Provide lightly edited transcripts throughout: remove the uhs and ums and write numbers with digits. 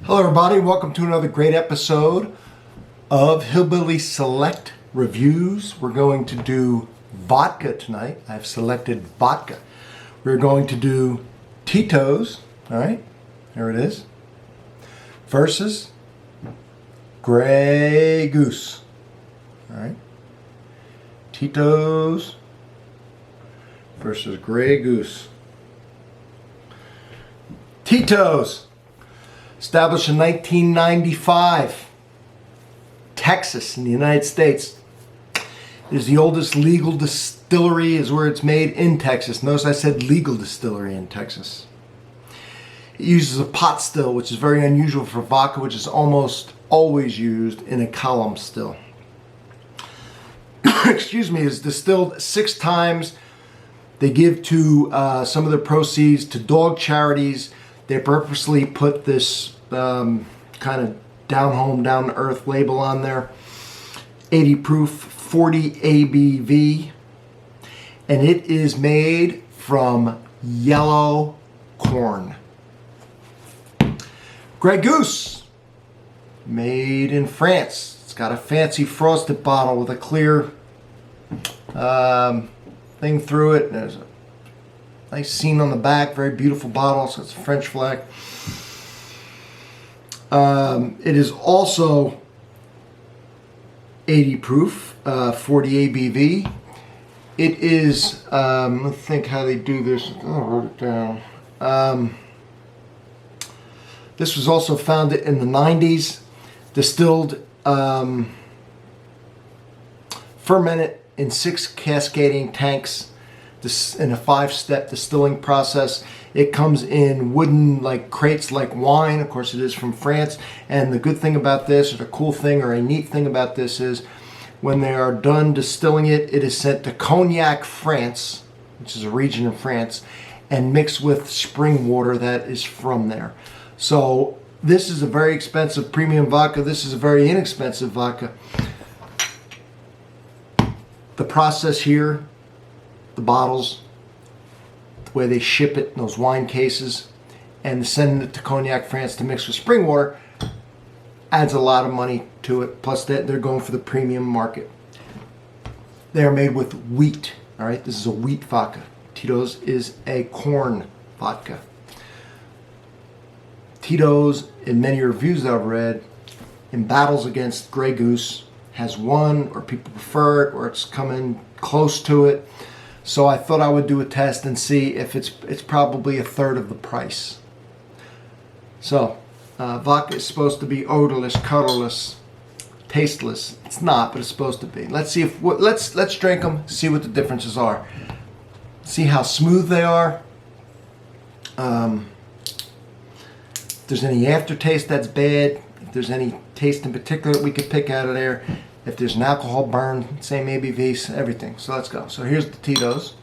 Hello everybody, welcome to another great episode of Hillbilly Select Reviews. We're going to do vodka tonight. I've selected vodka. We're going to do Tito's, all right, there it is, versus Grey Goose, all right. Tito's versus Grey Goose. Tito's, established in 1995, Texas in the United States. It is the oldest legal distillery, is where it's made in Texas. Notice I said legal distillery in Texas. It uses a pot still, which is very unusual for vodka, which is almost always used in a column still. Excuse me, is distilled 6 times. They give to some of their proceeds to dog charities. They purposely put this kind of down home, down to earth label on there. 80 proof, 40 ABV. And it is made from yellow corn. Grey Goose, made in France. It's got a fancy frosted bottle with a clear thing through it. There's a nice scene on the back, very beautiful bottle, so it's a French flag. It is also 80 proof, 40 ABV. It is, let's think how they do this. I wrote it down. This was also founded in the 90s, distilled, fermented in 6 cascading tanks. This in a 5-step distilling process. It comes in wooden like crates like wine. Of course it is from France. And the good thing about this, or the cool thing or a neat thing about this is when they are done distilling it, it is sent to Cognac, France, which is a region in France, and mixed with spring water that is from there. So this is a very expensive premium vodka. This is a very inexpensive vodka. The process here, the bottles, the way they ship it in those wine cases, and sending it to Cognac, France to mix with spring water adds a lot of money to it. Plus that they're going for the premium market. They are made with wheat. All right, this is a wheat vodka. Tito's is a corn vodka. Tito's, in many reviews that I've read, in battles against Grey Goose, has won, or people prefer it, or it's coming close to it. So I thought I would do a test and see if it's probably a third of the price. So vodka is supposed to be odorless, colorless, tasteless. It's not, but it's supposed to be. Let's see if let's drink them, see what the differences are. See how smooth they are. If there's any aftertaste that's bad, if there's any taste in particular that we could pick out of there, if there's an alcohol burn, same ABVs, everything. So let's go. So here's the Tito's.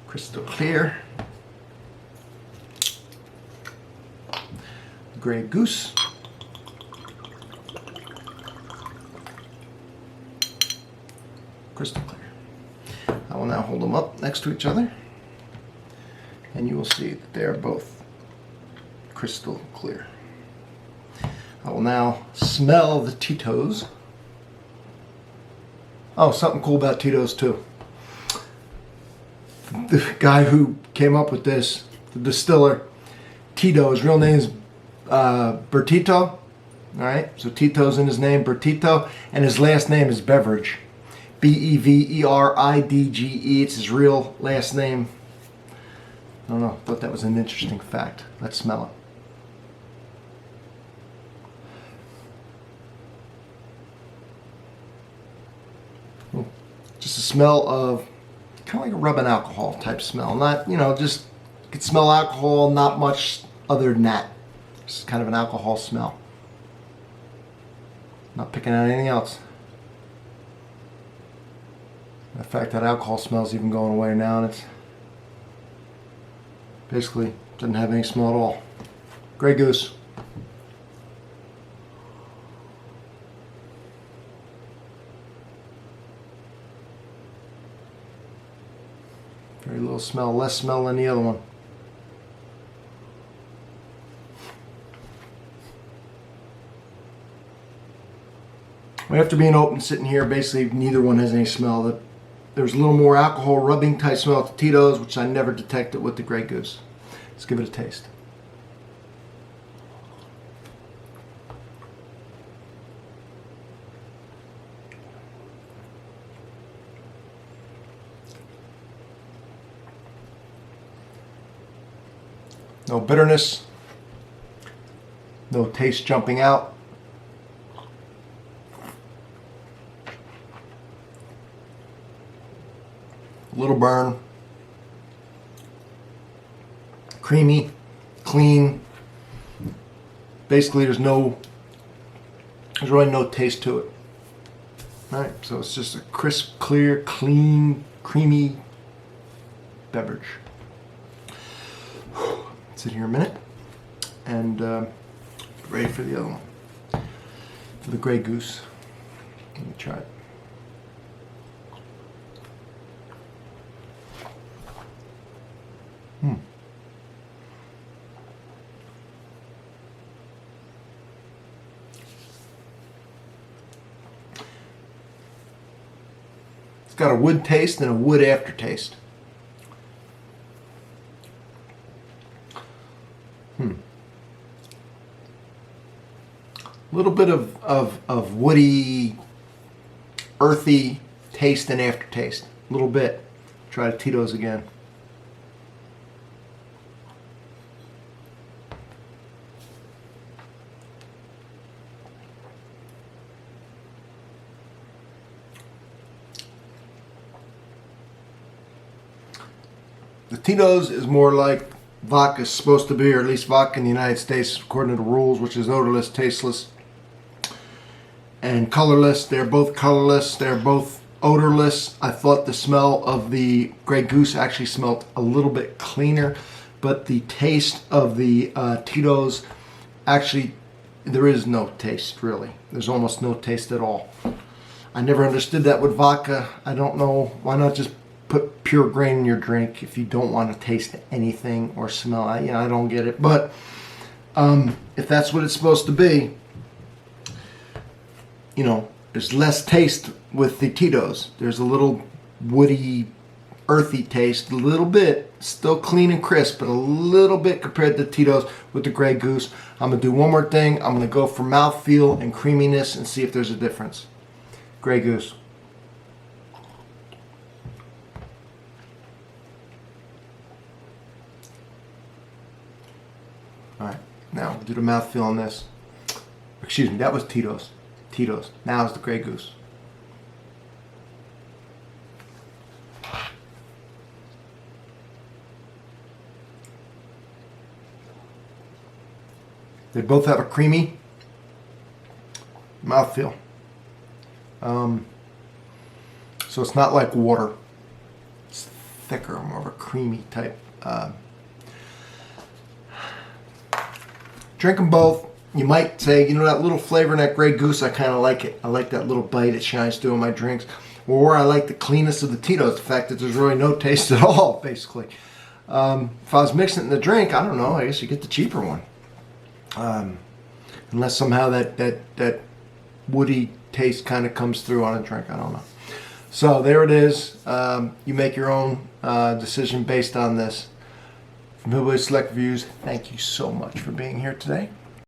Crystal clear. Grey Goose. Crystal clear. I will now hold them up next to each other, and you will see that they are both crystal clear. I will now smell the Tito's. Oh, something cool about Tito's too. The guy who came up with this, the distiller, Tito, his real name is Bertito. All right, so Tito's in his name, Bertito, and his last name is Beverage. Beveridge. It's his real last name. I don't know, thought that was an interesting fact. Let's smell it. Just a smell of kind of like a rubbing alcohol type smell. Not, you know, just you could smell alcohol, not much other than that. Just kind of an alcohol smell. Not picking out anything else. In fact, that alcohol smell is even going away now, and it's basically doesn't have any smell at all. Grey Goose. Very little smell, less smell than the other one. After being open, sitting here, basically neither one has any smell. There's a little more alcohol rubbing type smell at the Tito's, which I never detected with the Grey Goose. Let's give it a taste. No bitterness, no taste jumping out. A little burn. Creamy, clean. Basically, there's really no taste to it. All right, so it's just a crisp, clear, clean, creamy beverage. Sit here a minute and ready for the other one, for the Grey Goose. Let me try it. It's got a wood taste and a wood aftertaste. A little bit of woody, earthy taste and aftertaste. A little bit. Try the Tito's again. The Tito's is more like vodka is supposed to be, or at least vodka in the United States, according to the rules, which is odorless, tasteless, and colorless. They're both colorless. They're both odorless. I thought the smell of the Grey Goose actually smelled a little bit cleaner, but the taste of the Tito's, actually, there is no taste, really. There's almost no taste at all. I never understood that with vodka. I don't know. Why not just put pure grain in your drink if you don't want to taste anything or smell? I don't get it. But if that's what it's supposed to be, there's less taste with the Tito's. There's a little woody, earthy taste, a little bit, still clean and crisp, but a little bit compared to the Tito's with the Grey Goose. I'm going to do one more thing. I'm going to go for mouthfeel and creaminess and see if there's a difference. Grey Goose. All right, now we'll do the mouthfeel on this. Excuse me, that was Tito's. Now it's the Grey Goose. They both have a creamy mouthfeel. So it's not like water. It's thicker, more of a creamy type. Drink them both. You might say, that little flavor in that Grey Goose, I kind of like it. I like that little bite it shines through in my drinks. Or I like the cleanness of the Tito's, the fact that there's really no taste at all, basically. If I was mixing it in the drink, I don't know, I guess you get the cheaper one. Unless somehow that woody taste kind of comes through on a drink, I don't know. So there it is. You make your own decision based on this. From Hillbilly Select Reviews, thank you so much for being here today.